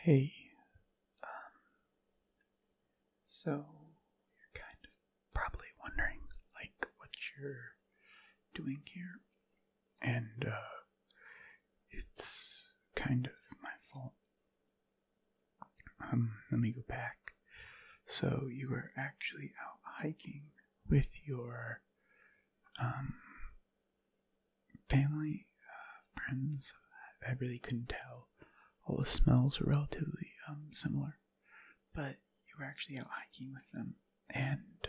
Hey, so you're kind of probably wondering, like, what you're doing here, and, it's kind of my fault. Let me go back. So you were actually out hiking with your, family, friends. I really couldn't tell. All the smells were relatively, similar, but you were actually out hiking with them, and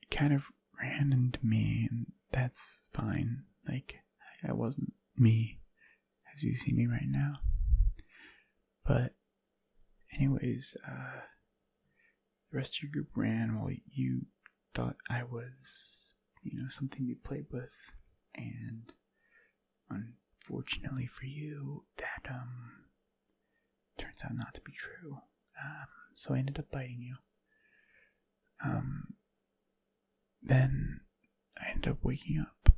you kind of ran into me, and that's fine. Like, I wasn't me as you see me right now. But, anyways, the rest of your group ran while you thought I was, something you played with, and unfortunately for you, that, turns out not to be true. So I ended up biting you. Then I ended up waking up.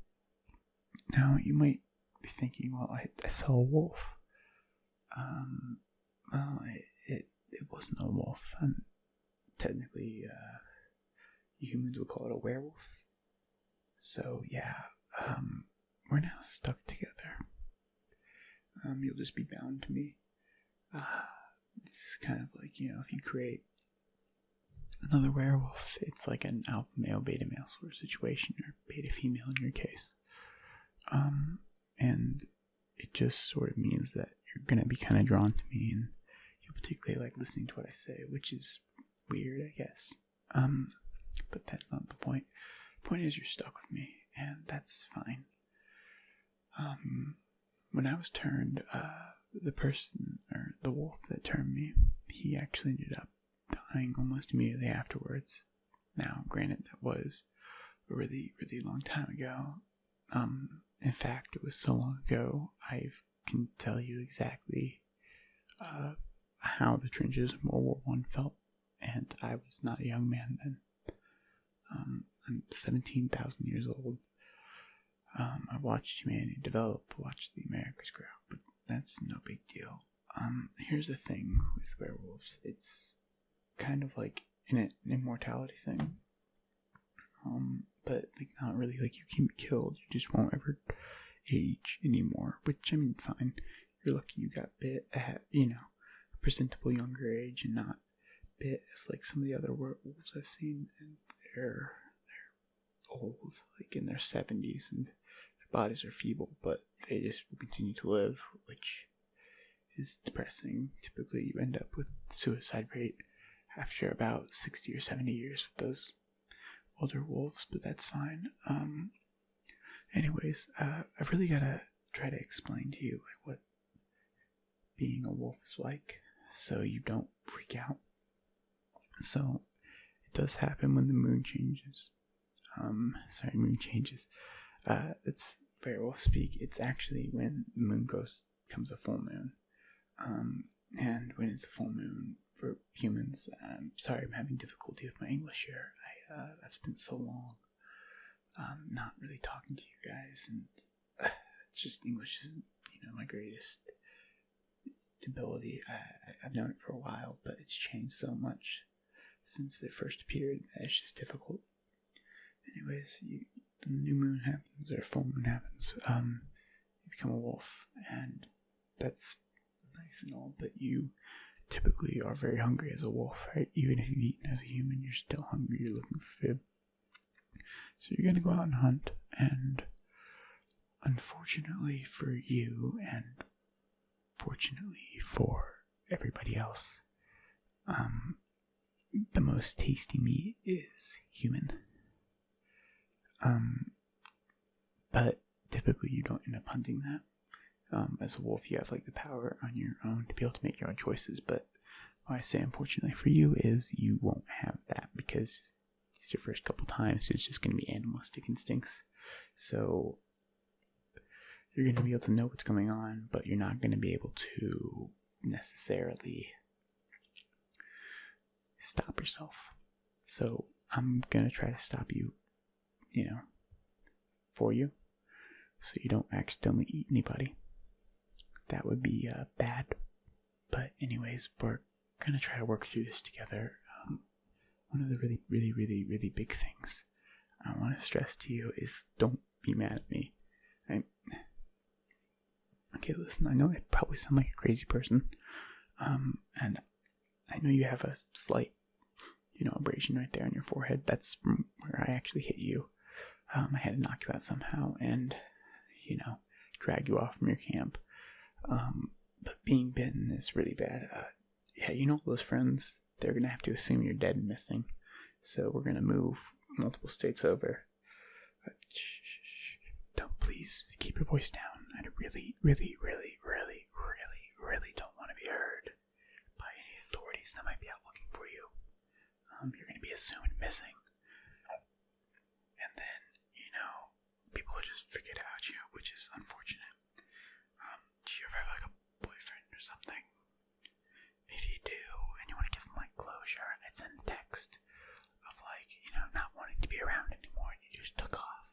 Now, you might be thinking, well, I saw a wolf. Well, it wasn't a wolf. Technically, humans would call it a werewolf. So, yeah, we're now stuck together. You'll just be bound to me. It's kind of like, if you create another werewolf, it's like an alpha male, beta male sort of situation, or beta female in your case. And it just sort of means that you're gonna be kind of drawn to me, and you'll particularly like listening to what I say, which is weird, I guess. But that's not the point. The point is you're stuck with me, and that's fine. When I was turned, the person, or the wolf that turned me, he actually ended up dying almost immediately afterwards. Now, granted, that was a really, really long time ago. In fact, it was so long ago, I can tell you exactly how the trenches of World War I felt, and I was not a young man then. I'm 17,000 years old. I watched humanity develop, watched the Americas grow, but that's no big deal. Here's the thing with werewolves. It's kind of like an immortality thing. But like not really, like you can be killed, you just won't ever age anymore, which, I mean, fine. You're lucky you got bit at, a presentable younger age and not bit as like some of the other werewolves I've seen, and they're old, like in their 70s, and their bodies are feeble, but they just will continue to live, which is depressing. Typically you end up with suicide rate after about 60 or 70 years with those older wolves, but that's fine. Anyways, I really gotta try to explain to you like what being a wolf is like, so you don't freak out. So it does happen when the moon changes. Moon changes. It's werewolf speak. It's actually when the moon becomes a full moon. And when it's a full moon for humans, I'm sorry, I'm having difficulty with my English here. I've been so long, not really talking to you guys, and just English isn't, my greatest ability. I've known it for a while, but it's changed so much since it first appeared that it's just difficult. Anyways, the new moon happens, or full moon happens, you become a wolf, and that's nice and all, but you typically are very hungry as a wolf, right? Even if you've eaten as a human, you're still hungry, you're looking for food. So you're gonna go out and hunt, and unfortunately for you, and fortunately for everybody else, the most tasty meat is human. But typically you don't end up hunting that. As a wolf, you have like the power on your own to be able to make your own choices, but what I say unfortunately for you is you won't have that, because it's your first couple times, it's just going to be animalistic instincts. So you're going to be able to know what's going on, but you're not going to be able to necessarily stop yourself. So I'm going to try to stop you, for you, so you don't accidentally eat anybody. That would be bad. But anyways, we're gonna try to work through this together. One of the really big things I want to stress to you is don't be mad at me. Okay, listen, I know I probably sound like a crazy person, and I know you have a slight, abrasion right there on your forehead. That's from where I actually hit you. I had to knock you out somehow and, drag you off from your camp. But being bitten is really bad. Yeah, all those friends, they're going to have to assume you're dead and missing. So we're going to move multiple states over. Don't, please keep your voice down. I really don't want to be heard by any authorities that might be out looking for you. You're going to be assumed missing. And then, people will just forget about you, which is unfortunate. Do you ever have like a boyfriend or something? If you do, and you want to give them like closure, I'd send a text of like, not wanting to be around anymore and you just took off.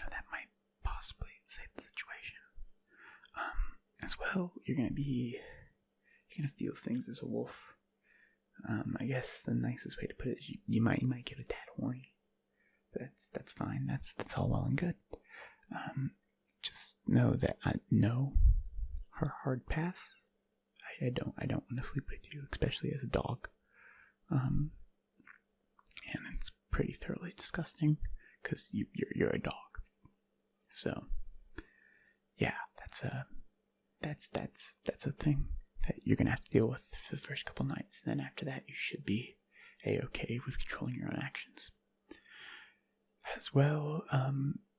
That might possibly save the situation. As well, you're gonna feel things as a wolf. I guess the nicest way to put it is you might get a tad horny. That's fine. That's all well and good. Just know that her hard pass. I don't want to sleep with you, especially as a dog. And it's pretty thoroughly disgusting because you're a dog. So, yeah, that's a thing that you're gonna have to deal with for the first couple nights. And then after that, you should be a-okay with controlling your own actions. As well,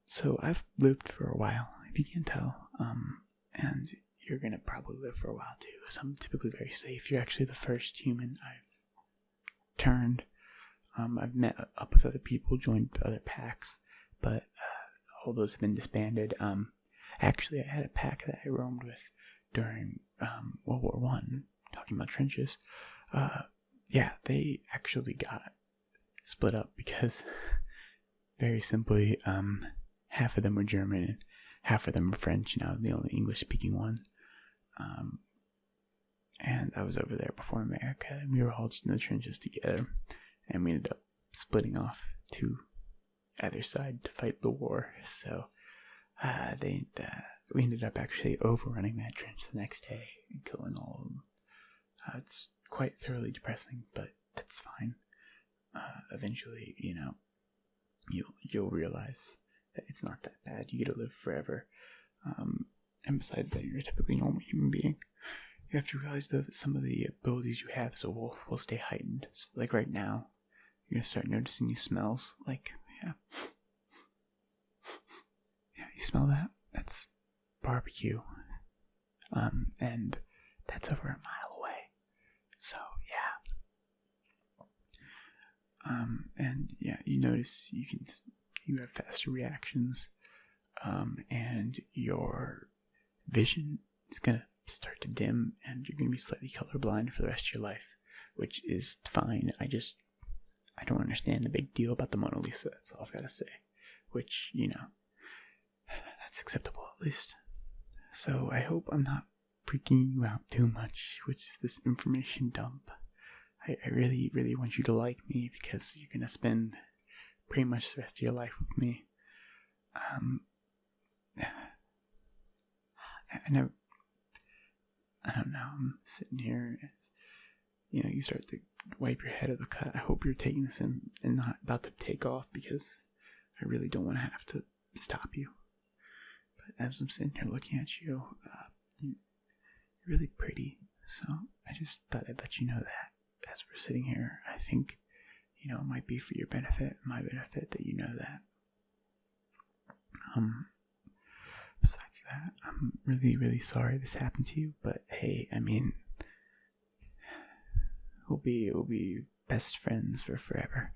so I've lived for a while, if you can't tell, and you're gonna probably live for a while too, because I'm typically very safe. You're actually the first human I've turned. I've met up with other people, joined other packs, but all those have been disbanded. Actually, I had a pack that I roamed with during World War One, talking about trenches. Yeah, they actually got split up because, very simply, half of them were German and half of them were French, the only English-speaking one. And I was over there before America, and we were all just in the trenches together, and we ended up splitting off to either side to fight the war. So we ended up actually overrunning that trench the next day and killing all of them. It's quite thoroughly depressing, but that's fine. Eventually, you'll realize that it's not that bad. You get to live forever. And besides that, you're a typically normal human being. You have to realize, though, that some of the abilities you have as a wolf will stay heightened. So, like right now, you're going to start noticing new smells. Like, yeah, you smell that? That's barbecue. And that's over a mile away. So, yeah. And yeah, you notice you have faster reactions. And your vision is going to start to dim, and you're going to be slightly colorblind for the rest of your life, which is fine. I don't understand the big deal about the Mona Lisa. That's all I've got to say. Which, that's acceptable at least. So I hope I'm not freaking you out too much, which is this information dump. I really want you to like me, because you're going to spend pretty much the rest of your life with me. I don't know, I'm sitting here, you start to wipe your head of the cut. I hope you're taking this in and not about to take off, because I really don't want to have to stop you. But as I'm sitting here looking at you, you're really pretty, so I just thought I'd let you know that as we're sitting here. I think, it might be for your benefit, my benefit, that you know that. Besides that, I'm really sorry this happened to you, but hey, we'll be best friends for forever,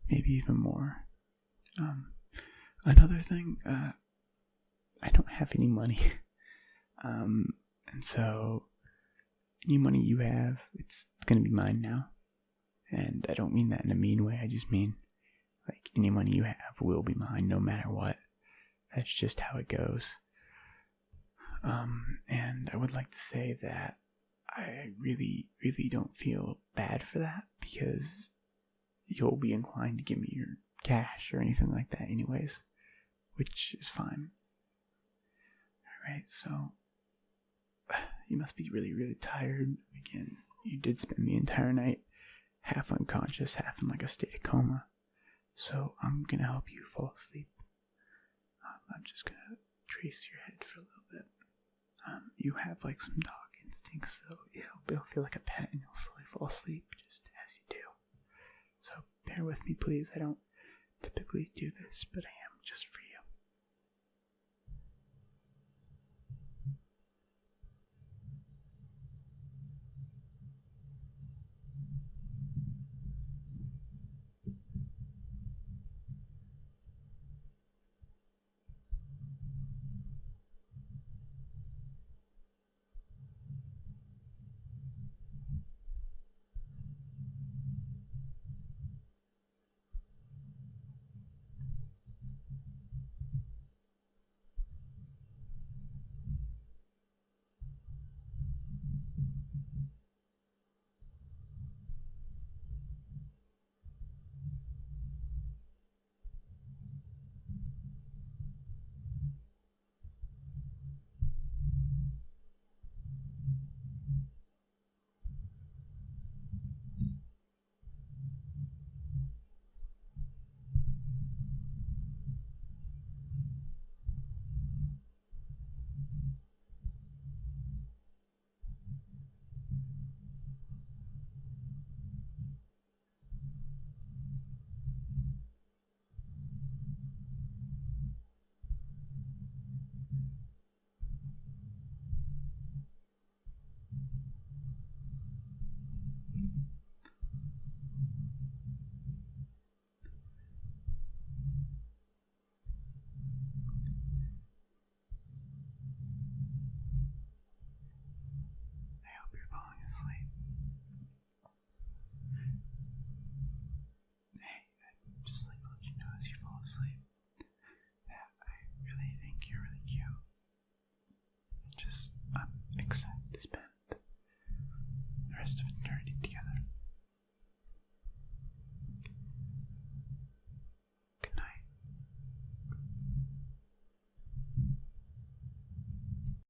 maybe even more. Another thing, I don't have any money, and so any money you have, it's gonna be mine now, and I don't mean that in a mean way. I just mean, like, any money you have will be mine no matter what. That's just how it goes. And I would like to say that I really, really don't feel bad for that because you'll be inclined to give me your cash or anything like that anyways, which is fine. Alright, so you must be really, really tired. Again, you did spend the entire night half unconscious, half in like a state of coma. So I'm gonna help you fall asleep. I'm just gonna trace your head for a little bit. You have like some dog instincts, so it'll feel like a pet and you'll slowly fall asleep just as you do. So bear with me, please. I don't typically do this, but I am just for you. I hope you're falling asleep. Hey, I'd just like to let you know as you fall asleep that I really think you're really cute. I'm excited to spend the rest of eternity together.